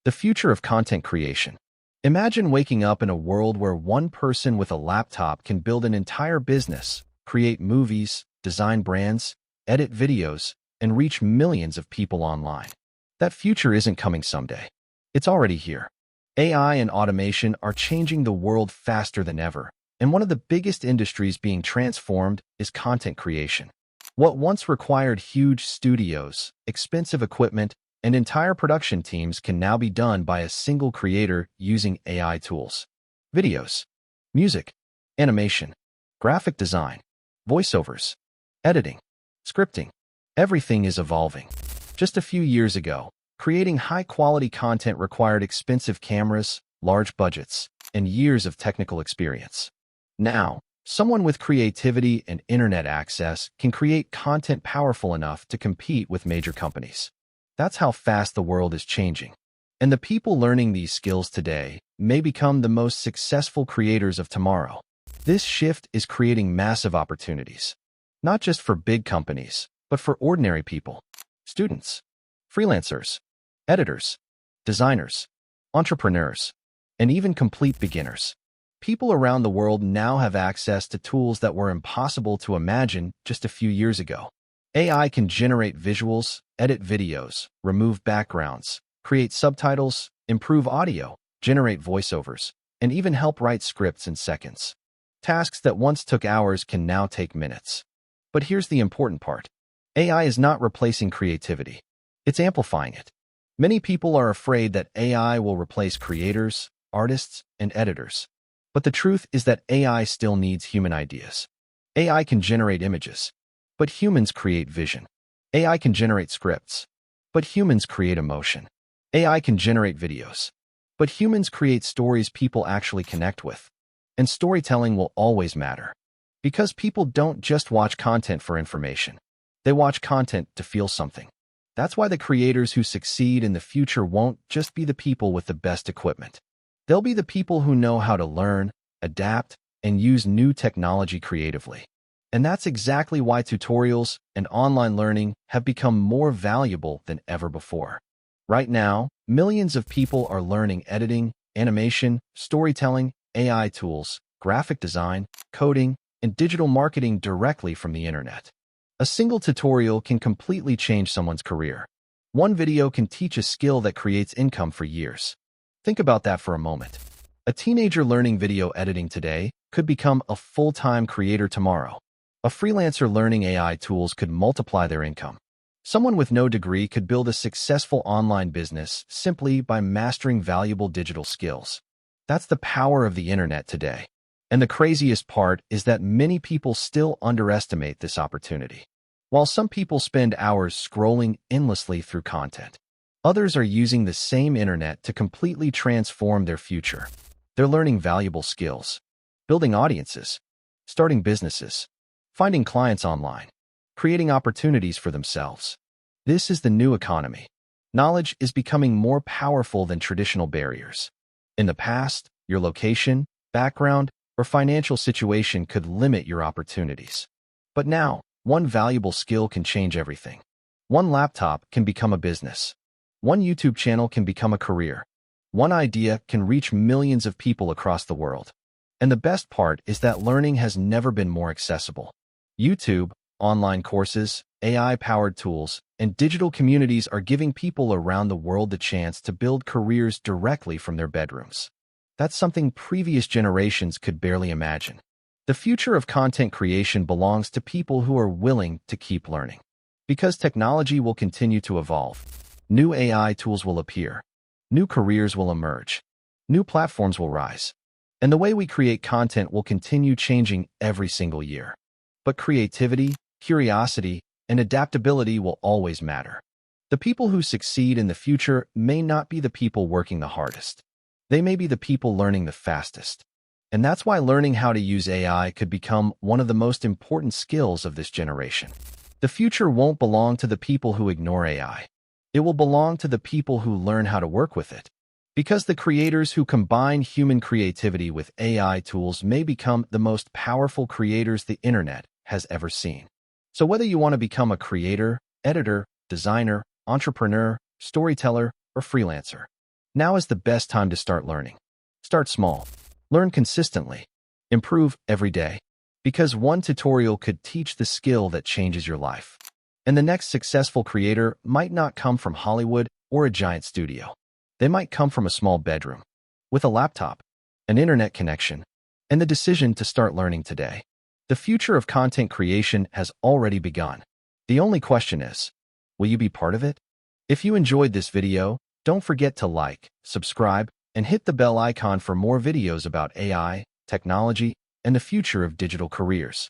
The future of content creation. Imagine waking up in a world where one person with a laptop can build an entire business, create movies, design brands, edit videos, and reach millions of people online. That future isn't coming someday. It's already here. AI and automation are changing the world faster than ever, and one of the biggest industries being transformed is content creation. What once required huge studios, expensive equipment, and entire production teams can now be done by a single creator using AI tools. Videos, music, animation, graphic design, voiceovers, editing, scripting. Everything is evolving. Just a few years ago, creating high-quality content required expensive cameras, large budgets, and years of technical experience. Now, someone with creativity and internet access can create content powerful enough to compete with major companies. That's how fast the world is changing. And the people learning these skills today may become the most successful creators of tomorrow. This shift is creating massive opportunities, not just for big companies, but for ordinary people, students, freelancers, editors, designers, entrepreneurs, and even complete beginners. People around the world now have access to tools that were impossible to imagine just a few years ago. AI can generate visuals, edit videos, remove backgrounds, create subtitles, improve audio, generate voiceovers, and even help write scripts in seconds. Tasks that once took hours can now take minutes. But here's the important part. AI is not replacing creativity. It's amplifying it. Many people are afraid that AI will replace creators, artists, and editors. But the truth is that AI still needs human ideas. AI can generate images, but humans create vision. AI can generate scripts, but humans create emotion. AI can generate videos, but humans create stories people actually connect with. And storytelling will always matter. Because people don't just watch content for information. They watch content to feel something. That's why the creators who succeed in the future won't just be the people with the best equipment. They'll be the people who know how to learn, adapt, and use new technology creatively. And that's exactly why tutorials and online learning have become more valuable than ever before. Right now, millions of people are learning editing, animation, storytelling, AI tools, graphic design, coding, and digital marketing directly from the internet. A single tutorial can completely change someone's career. One video can teach a skill that creates income for years. Think about that for a moment. A teenager learning video editing today could become a full-time creator tomorrow. A freelancer learning AI tools could multiply their income. Someone with no degree could build a successful online business simply by mastering valuable digital skills. That's the power of the internet today. And the craziest part is that many people still underestimate this opportunity. While some people spend hours scrolling endlessly through content, others are using the same internet to completely transform their future. They're learning valuable skills, building audiences, starting businesses, finding clients online, creating opportunities for themselves. This is the new economy. Knowledge is becoming more powerful than traditional barriers. In the past, your location, background, or financial situation could limit your opportunities. But now, one valuable skill can change everything. One laptop can become a business. One YouTube channel can become a career. One idea can reach millions of people across the world. And the best part is that learning has never been more accessible. YouTube, online courses, AI-powered tools, and digital communities are giving people around the world the chance to build careers directly from their bedrooms. That's something previous generations could barely imagine. The future of content creation belongs to people who are willing to keep learning. Because technology will continue to evolve. New AI tools will appear. New careers will emerge. New platforms will rise. And the way we create content will continue changing every single year. But creativity, curiosity, and adaptability will always matter. The people who succeed in the future may not be the people working the hardest. They may be the people learning the fastest. And that's why learning how to use AI could become one of the most important skills of this generation. The future won't belong to the people who ignore AI. It will belong to the people who learn how to work with it. Because the creators who combine human creativity with AI tools may become the most powerful creators the internet has ever seen. So whether you want to become a creator, editor, designer, entrepreneur, storyteller, or freelancer, Now is the best time to start learning. Start small. Learn consistently. Improve every day. Because one tutorial could teach the skill that changes your life. And the next successful creator might not come from Hollywood or a giant studio. They might come from a small bedroom, with a laptop, an internet connection, and the decision to start learning today. The future of content creation has already begun. The only question is, will you be part of it? If you enjoyed this video, don't forget to like, subscribe, and hit the bell icon for more videos about AI, technology, and the future of digital careers.